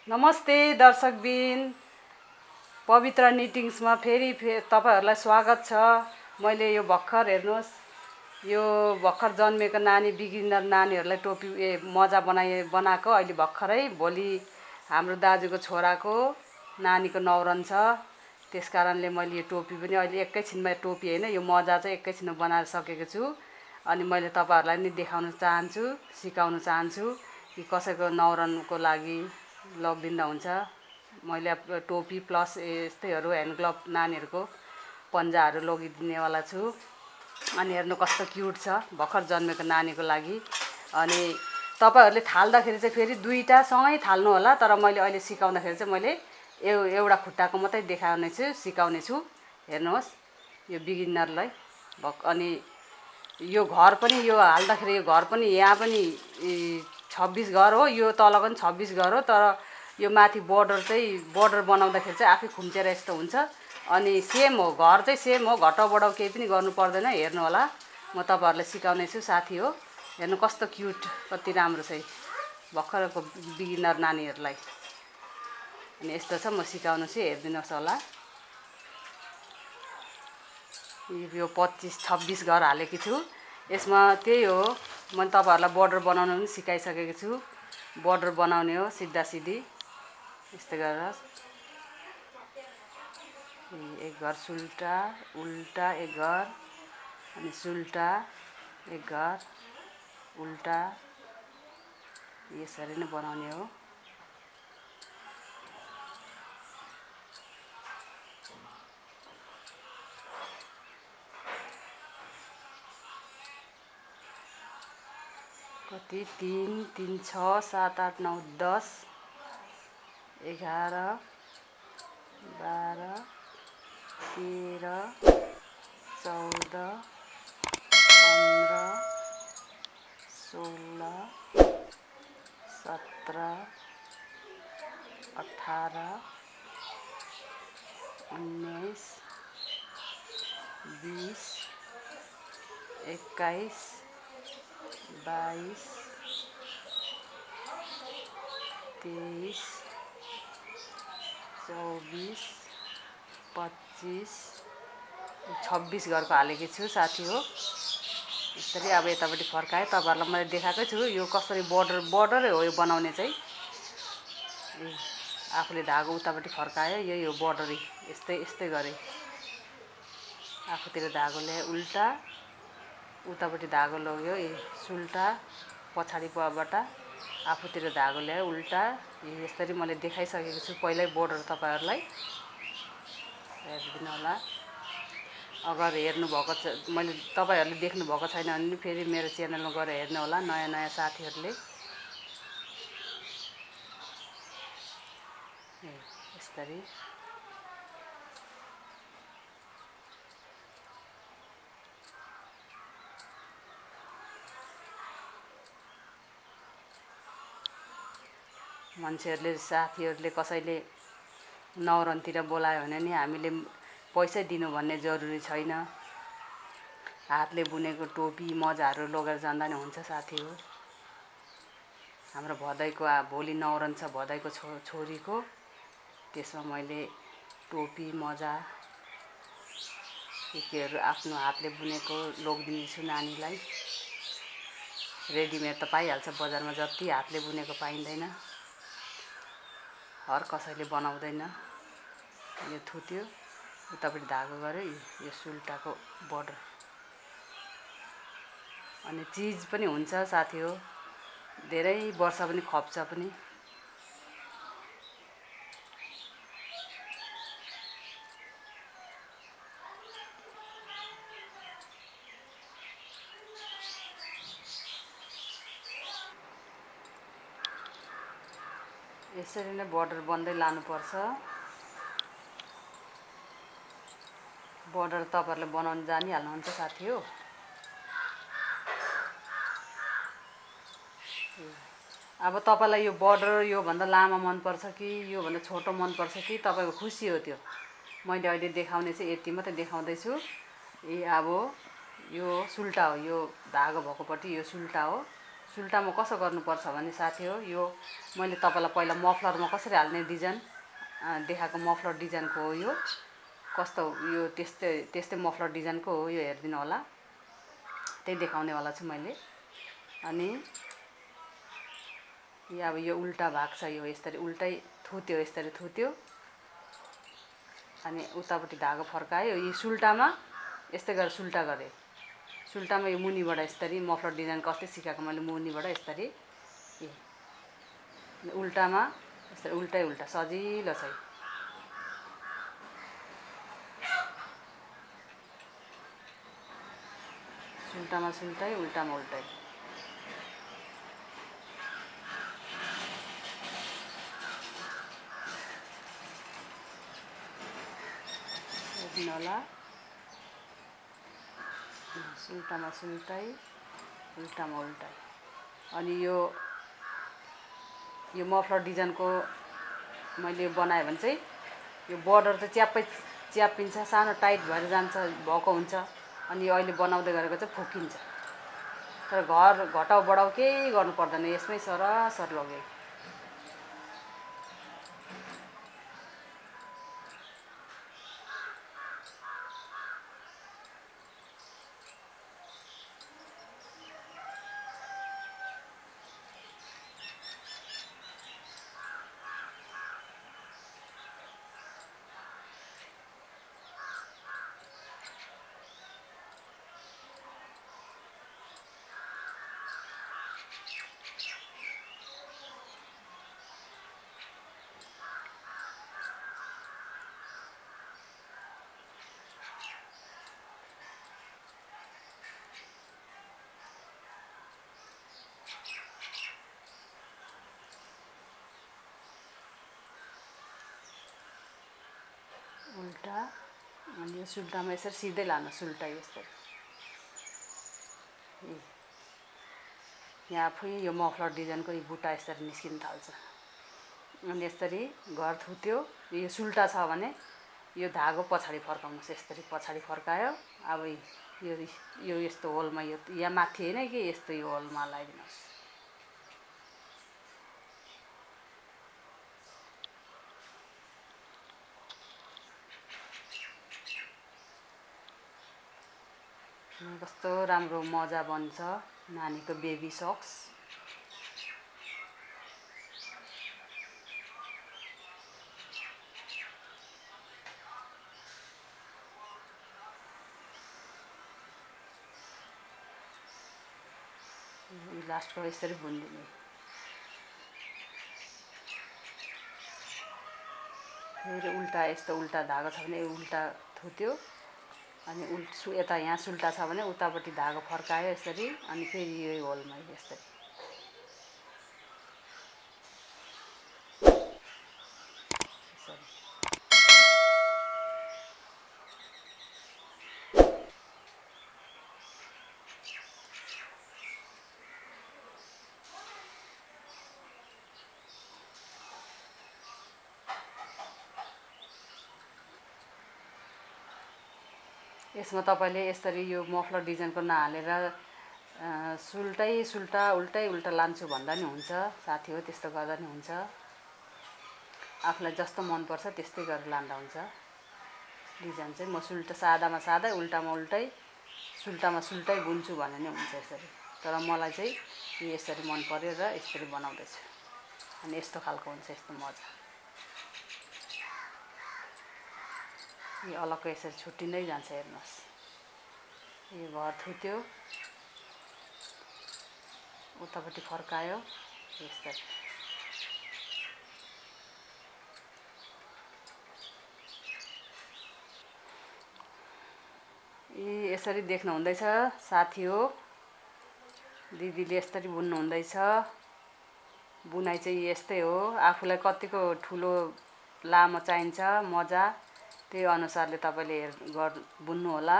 नमस्ते दर्शकबिन, पवित्र निटिङ्समा फेरि तपाईहरुलाई स्वागत छ। मैले यो भर्खर हेर्नुहोस्, यो भर्खर जन्मेको नानी बिगिनर नानीहरुलाई टोपी मजा बनाएको अहिले भर्खरै भोलि हाम्रो दाजुको छोराको नानीको न्वारन छ। त्यसकारणले मैले यो टोपी पनि अहिले एकैछिनमा टोपी हैन यो मजा चाहिँ एकैछिनमा बनाएर सकेको छु। अनि मैले तपाईहरुलाई नि देखाउन चाहन्छु, सिकाउन चाहन्छु कि कसैको न्वारनको लागि लगिदिँदा हुन्छ। मैले टोपी प्लस यस्तैहरु ह्यान्ड ग्लोभ नानीहरुको पन्जाहरु लगिदिनेवाला छु। अनि हेर्नु कस्तो क्युट छ भर्खर जन्मेको नानीको लागि। अनि तपाईहरुले थाल्दाखेरि चाहिँ फेरि दुईटा सँगै थाल्नु होला, तर मैले अहिले सिकाउँदाखेरि चाहिँ मैले एउटा खुट्टाको मात्रै देखाउने छु, सिकाउने छु। हेर्नुहोस् यो बिगिनरलाई। अनि यो घर पनि यो हाल्दाखेरि यो घर पनि यहाँ पनि 26 घर हो, यो तलको पनि 26 घर हो, तर यो माथि बोर्डर बनाउँदाखेरि चाहिँ आफै खुम्चेर यस्तो हुन्छ। अनि सेम हो, घर चाहिँ सेम हो, घटाउ बढाउ केही पनि गर्नु पर्दैन। हेर्नु होला, म तपाईहरुलाई सिकाउने छु। साथी हो, हेर्नु कस्तो क्युट, कति राम्रो छ भर्खरको बिगिनर नानीहरुलाई। अनि यस्तो छ, म सिकाउनु छु, हेर्दिनुहोस् होला। यो 25-26 घर हालेकी छु। यसमा त्यही हो, मैले तपाईहरुलाई बोर्डर बनाउन पनि सिकाइसकेको छु। बोर्डर बनाउने हो सिधा सिधी यस्तो गरेर एक घर सुल्टा उल्टा एक घर, अनि सुल्टा एक घर उल्टा, यसरी नै बनाउने हो। कति 3, 3, 6, 7, 8, 9, 10, 11, 12, 13, 14, 15, 16, 17, 18, 19, 20, 21, 22, 23, 24, 25, 26 घरको हालेकी छु। साथी हो, यसरी अब यतापट्टि फर्काएँ। तपाईहरुलाई मैले देखाएकै छु यो कसरी बोर्डरै हो यो बनाउने चाहिँ। आफूले धागो उतापट्टि फर्कायो, यही हो बोर्डरै। यस्तै गरे, आफूतिर धागो ल्याए उल्टा, उतापट्टि धागो लग्यो सुल्टा, पछाडिबाट आफूतिर धागो ल्याए उल्टा। यसरी मैले देखाइसकेको छु पहिल्यै बोर्डर तपाईहरुलाई। हेर्दिनु होला। अगर हेर्नु भएको छ, मैले तपाईहरुले देख्नु भएको छैन भने फेरि मेरो च्यानलमा गएर हेर्नु होला, नयाँ साथीहरुले। यसरी मान्छेहरुले साथीहरुले कसैले न्वारनतिर बोलायो भने नि हामीले पैसै दिनु भन्ने जरुरी छैन। हातले बुनेको टोपी मजाहरु लगेर जाँदा नि हुन्छ। साथी हो, हाम्रो भदैको भोलि न्वारन छ, भदैको छोरीको। त्यसमा मैले टोपी मजा केहरू आफ्नो हातले बुनेको लगिदिन्छु नानीलाई। रेडिमेड त पाइहाल्छ बजारमा, जति हातले बुनेको पाइँदैन, हर कसैले बनाउँदैन। यो थुत्यो, उतापट्टि धागो गऱ्यो, यो सुल्टाको बोर्डर। अनि चिज पनि हुन्छ साथी हो, धेरै वर्ष पनि खप्छ पनि। यसरी नै बोर्डर बन्दै लानुपर्छ। बोर्डर तपाईहरुले बनाउन जानिहाल्नुहुन्छ साथी हो। अब तपाईलाई यो बोर्डर यो भन्दा लामो मन पर्छ कि यो भन्दा छोटो मन पर्छ कि तपाईको खुसी हो त्यो। मैले अहिले देखाउने चाहिँ यति मात्रै देखाउँदै छु। अब यो सुल्टा हो, यो धागो भएकोपट्टि यो सुल्टा हो। सुल्टामा कसो गर्नुपर्छ भने साथी हो, यो मैले तपाईँलाई पहिला मफलरमा कसरी हाल्ने डिजाइन देखाएको मफलर डिजाइनको हो यो। कस्तो यो त्यस्तै मफलर डिजाइनको हो यो, हेरिदिनु होला। त्यही देखाउनेवाला छु मैले। अनि अब यो उल्टा भाग छ, यो यसरी उल्टै थुत्यो, यसरी थुत्यो। अनि उतापट्टि धागो फर्कायो। यो सुल्टामा यस्तै गरेर सुल्टा गरेँ। सुल्टामा यो मुनिबाट यसरी मफलर डिजाइन कस्तै सिकाएको मैले मुनिबाट यसरी। उल्टामा यसरी उल्टै उल्टा सजिलो छ। सुल्टामा सुल्टै, उल्टामा उल्टै। हेर्नु होला। सुल्टामा सुल्टै, उल्टामा उल्टै। अनि यो मफलर डिजाइनको मैले बनाएँ भने चाहिँ यो बर्डर चाहिँ च्याप्पै च्याप्पिन्छ, सानो टाइट भएर जान्छ, भएको हुन्छ। अनि यो अहिले बनाउँदै गरेको चाहिँ फुकिन्छ। तर घटाउ बढाउ केही गर्नु पर्दैन, यसमै सरासर लग्यो। उल्टा अनि यो सुल्टामा यसरी सिधै लानु, सुल्टा यसरी। यहाँ आफै यो मफलर डिजाइनको यो बुट्टा यसरी निस्किन थाल्छ। अनि यसरी घर थुत्यो। यो सुल्टा छ भने यो धागो पछाडि फर्काउनुहोस्, यसरी पछाडि फर्कायो। अब यो यस्तो होलमा, यो यहाँ माथि होइन कि यस्तो यो होलमा लगाइदिनुहोस्। कस्तो राम्रो मजा बन्छ नानीको बेबी सक्स। लास्टको यसरी बुनिदिने। फेरि उल्टा, यस्तो उल्टा धागो छ भने उल्टा थुत्यो। अनि यता यहाँ सुल्टा छ भने उतापट्टि धागो फर्कायो यसरी। अनि फेरि यो होलमा यसरी। यसमा तपाईँले यसरी यो मफलर डिजाइनको नहालेर सुल्टै सुल्टा उल्टै उल्टा लान्छु भन्दा नि हुन्छ साथी हो। त्यस्तो गर्दा नि हुन्छ। आफूलाई जस्तो मनपर्छ त्यस्तै गरेर लाँदा हुन्छ। डिजाइन चाहिँ म सुल्टा सादामा सादै, उल्टामा उल्टै, सुल्टामा सुल्टै बुन्छु भने नि हुन्छ यसरी। तर मलाई चाहिँ यसरी मन पर्यो र यसरी बनाउँदैछु। अनि यस्तो खालको हुन्छ, यस्तो मजा। यो अलग्गै यसरी छुट्टिँदै जान्छ, हेर्नुहोस्। यो घर थुत्यो, उतापट्टि फर्कायो यसरी। यसरी देख्नु हुँदैछ साथी हो। दिदीले यसरी बुन्नु हुँदैछ। बुनाइ चाहिँ यस्तै हो। आफूलाई कतिको ठुलो लामो चाहिन्छ मजा, त्यही अनुसारले तपाईँले बुन्नु होला।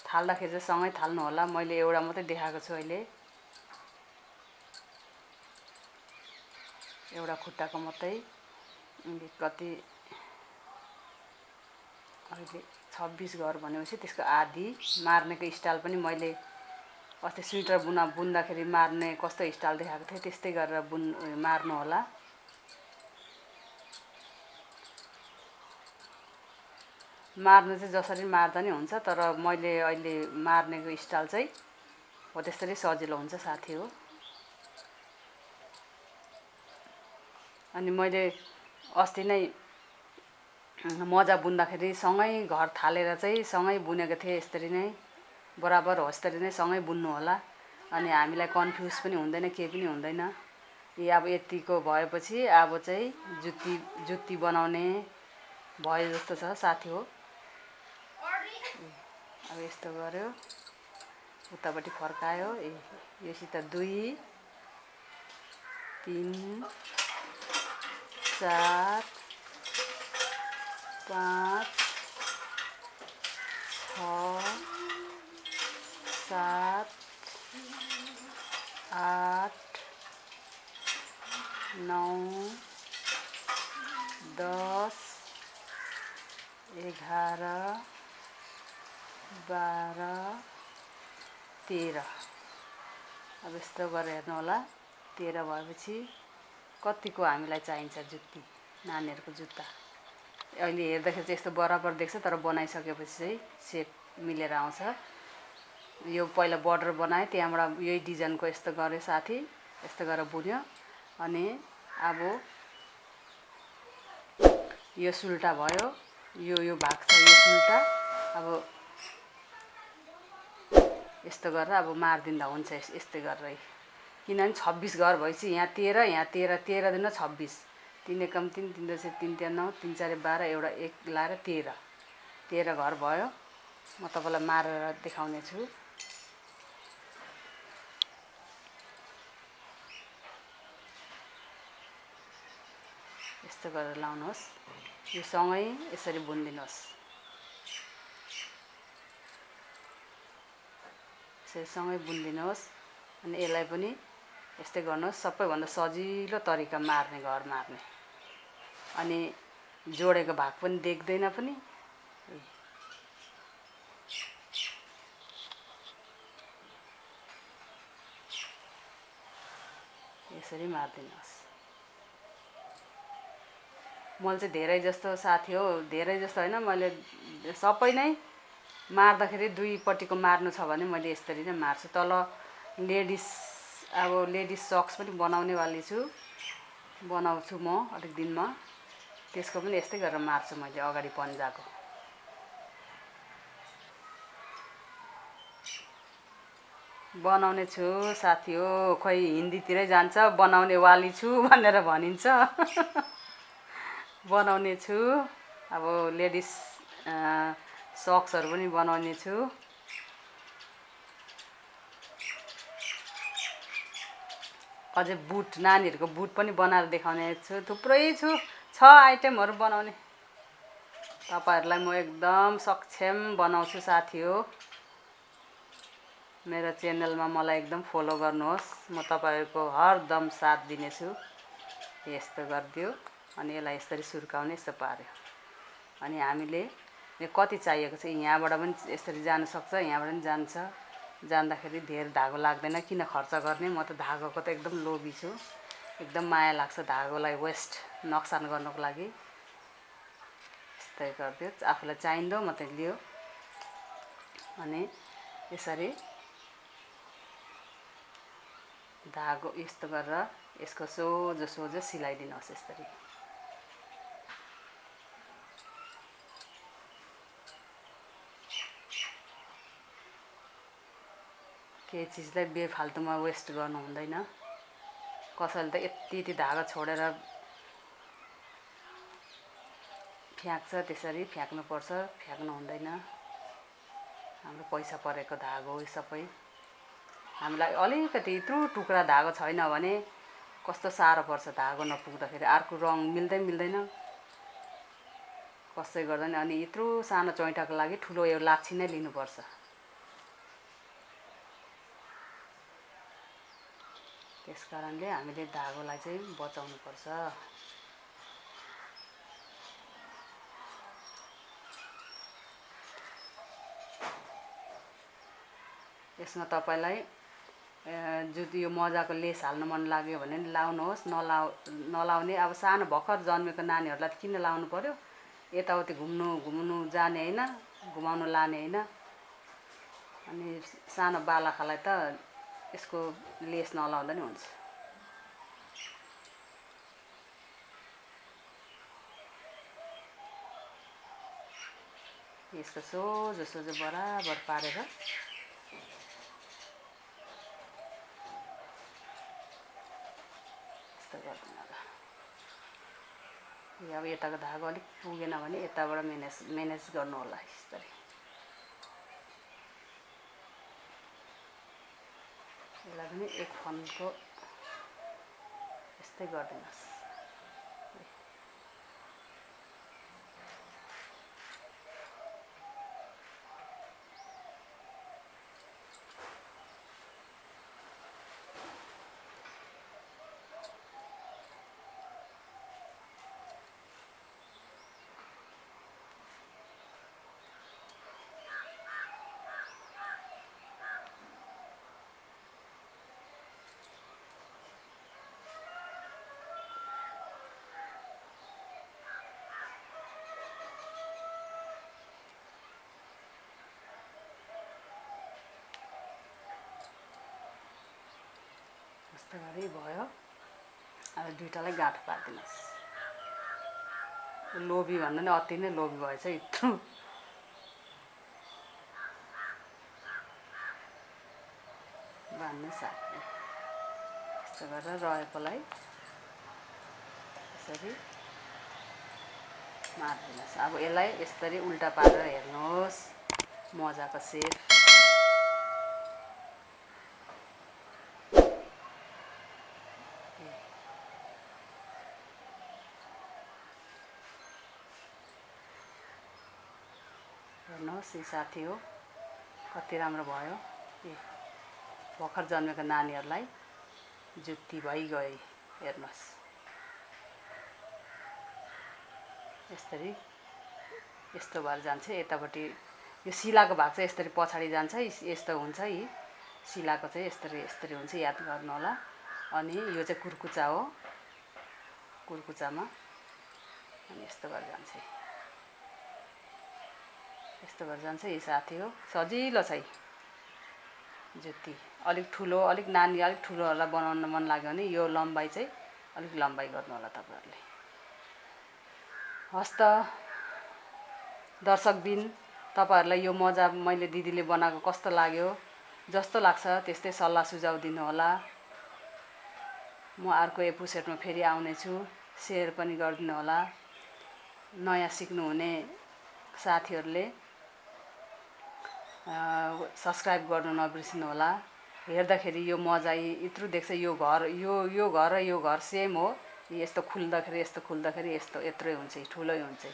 थाल्दाखेरि चाहिँ सँगै थाल्नु होला। मैले एउटा मात्रै देखाएको छु अहिले, एउटा खुट्टाको मात्रै। कति अहिले 26 घर भनेपछि त्यसको आधी मार्नेको स्टाइल पनि मैले अस्ति स्वेटर बुन्दाखेरि मार्ने कस्तो स्टाइल देखाएको थिएँ त्यस्तै गरेर मार्नु होला। मार्नु चाहिँ जसरी मार्दा नि हुन्छ, तर मैले अहिले मार्नेको स्टाइल चाहिँ हो त्यसरी सजिलो हुन्छ साथी हो। अनि मैले अस्ति नै मोजा बुन्दाखेरि सँगै घर थालेर चाहिँ सँगै बुनेको थिएँ। यसरी नै बराबर हो यसरी नै सँगै बुन्नु होला। अनि हामीलाई कन्फ्युज पनि हुँदैन, केही पनि हुँदैन। यी अब यतिको भएपछि अब चाहिँ जुत्ती बनाउने भयो जस्तो छ साथी हो। अब यस्तो गर्यो, उतापट्टि फर्कायो, योसित 2 3 4 5 6 7 8 9 10 11 12 13। अब यस्तो गरेर हेर्नु होला। 13 भएपछि कतिको हामीलाई चाहिन्छ जुत्ती, नानीहरूको जुत्ता। अहिले हेर्दाखेरि चाहिँ यस्तो बराबर देख्छ, तर बनाइसकेपछि चाहिँ सेप मिलेर आउँछ। यो पहिला बर्डर बनाएँ, त्यहाँबाट यही डिजाइनको यस्तो गरेँ साथी, यस्तो गरेर बुन्यो। अनि अब यो सुल्टा भयो, यो भाग छ यो सुल्टा। अब यस्तो गरेर अब मारिदिँदा हुन्छ यस्तै गरेर। किनभने 26 घर भएपछि यहाँ 13, यहाँ 13, 13 दुना 26, 3 एकम 3, 3 2 3 3 9, 3 4 12, एउटा 1 लाएर 13 घर भयो। म तपाईँलाई मारेर देखाउने छु। यस्तो गरेर लाउनुहोस्, यो सँगै यसरी बुनिदिनुहोस्। यसरी सँगै बुनिदिनुहोस्। अनि यसलाई पनि यस्तै गर्नुहोस्। सबैभन्दा सजिलो तरिका मार्ने, घर मार्ने। अनि जोडेको भाग पनि देख्दैन पनि। यसरी मार्दिनुहोस्। मैले चाहिँ धेरै जस्तो साथी हो, धेरै जस्तो होइन, मैले सबै नै मार्दाखेरि दुईपट्टिको मार्नु छ भने मैले यसरी नै मार्छु। तल लेडिस सक्स पनि बनाउनेवाली छु, बनाउँछु म अलिक दिनमा। त्यसको पनि यस्तै गरेर मार्छु मैले अगाडि पन्जाको। बनाउने छु साथी हो, खोइ हिन्दीतिरै जान्छ बनाउने वाली छु भनेर भनिन्छ। बनाउने छु। अब लेडिस सक्सहरू पनि बनाउने छु। अझै बुट, नानीहरूको बुट पनि बनाएर देखाउने छु। थुप्रै छ आइटमहरू बनाउने। तपाईँहरूलाई म एकदम सक्षम बनाउँछु साथी हो। मेरो च्यानलमा मलाई एकदम फलो गर्नुहोस्। म तपाईँहरूको हरदम साथ दिनेछु। यस्तो गरिदियो, अनि यसलाई यसरी सुर्काउने, यस्तो पार्यो। अनि हामीले कति चाहिएको छ, यहाँबाट पनि यसरी जानु सक्छ, यहाँबाट पनि जान्छ। जाँदाखेरि धेर धागो लाग्दैन, किन खर्च गर्ने। म त धागोको त एकदम लोभी छु। एकदम माया लाग्छ धागोलाई वेस्ट नोक्सान गर्नको लागि। यस्तै गरिदियो, आफूलाई चाहिँदो मात्रै लियो। अनि यसरी धागो यस्तो गरेर यसको सोझो सिलाइदिनुहोस् यसरी। केही चिजलाई बेफाल्तुमा वेस्ट गर्नु हुँदैन। कसैले त यति धागा छोडेर फ्याँक्छ, त्यसरी फ्याँक्नुपर्छ, फ्याँक्नु हुँदैन। हाम्रो पैसा परेको धागो हो सबै। हामीलाई अलिकति यत्रो टुक्रा धागो छैन भने कस्तो साह्रो पर्छ धागो नपुग्दाखेरि। अर्को रङ मिल्दैन कसै गर्दा नि। अनि यत्रो सानो चौइटाको लागि ठुलो यो लाछी नै लिनुपर्छ। त्यस कारणले हामीले धागोलाई चाहिँ बचाउनु पर्छ। यसमा तपाईलाई जुन यो मजाको लेस हाल्न मन लाग्यो भने नि लाउनुहोस्, नलाउने अब सानो भर्खर जन्मेको नानीहरूलाई त किन लाउनु पर्यो, यताउति घुम्नु जाने होइन, घुमाउनु लाने होइन। अनि सानो बालकलाई त यसको लेस नलाउँदा नि हुन्छ। यसको सोझो सोझो बराबर पारेर यस्तो गर्दिनु होला। अब यताको धागो अलिक पुगेन भने यताबाट म्यानेज गर्नु होला। यसरी यसलाई पनि एक फनको यस्तै गरिदिनुहोस्। यस्तो गरी भयो। अब दुईटालाई गाँठो पारिदिनुहोस्। लोभी भन्दा नि अति नै लोभी भएछ यत्रो। बाँध्नु साथी यस्तो गरेर रहेकोलाई यसरी मारिदिनुहोस्। अब यसलाई यसरी उल्टा पारेर हेर्नुहोस्, मजाको सेप। हेर्नुहोस् यी साथी हो, कति राम्रो भयो। भर्खर जन्मेको नानीहरूलाई जुत्ती भइगए। हेर्नुहोस् यसरी यस्तो भएर जान्छ। यतापट्टि यो सिलाको भाग चाहिँ यसरी पछाडि जान्छ, यस्तो हुन्छ। यी सिलाको चाहिँ यसरी हुन्छ, याद गर्नु होला। अनि यो चाहिँ कुर्कुचा हो, कुर्कुचामा अनि यस्तो गरेर जान्छ। यस्तो गरेर जान्छ। यी साथी हो, सजिलो छ। जुत्ती अलिक ठुलो, अलिक नानी अलिक ठुलोहरूलाई बनाउन मन लाग्यो भने यो लम्बाइ चाहिँ अलिक लम्बाइ गर्नु होला तपाईहरुले। हस्त दर्शकबिन, तपाईहरुलाई यो मोजा मैले दिदीले बनाएको कस्तो लाग्यो, जस्तो लाग्छ त्यस्तै सल्लाह सुझाव दिनु होला। म अर्को एपिसोडमा फेरि आउने छु, शेयर पनि गरिदिनु होला। नयाँ सिक्नु हुने साथीहरुले सब्स्क्राइब गर्नु नबिर्सिनु होला। हेर्दाखेरि यो मोजा यत्रो देख्छ, यो घर र यो घर सेम हो। यस्तो खुल्दाखेरि यत्रै हुन्छ, ठुलै हुन्छ।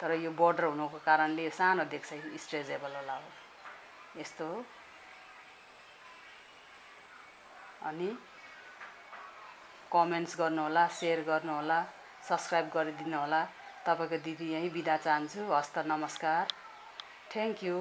तर यो बोर्डर हुनुको कारणले यो सानो देख्छ, स्ट्रेचेबल होला हो। यस्तो हो। अनि कमेन्ट्स गर्नु होला, शेयर गर्नु होला, सब्स्क्राइब गरिदिनु होला। तपाईको दिदी यही बिदा चाहन्छु। हस्त नमस्कार। Thank you.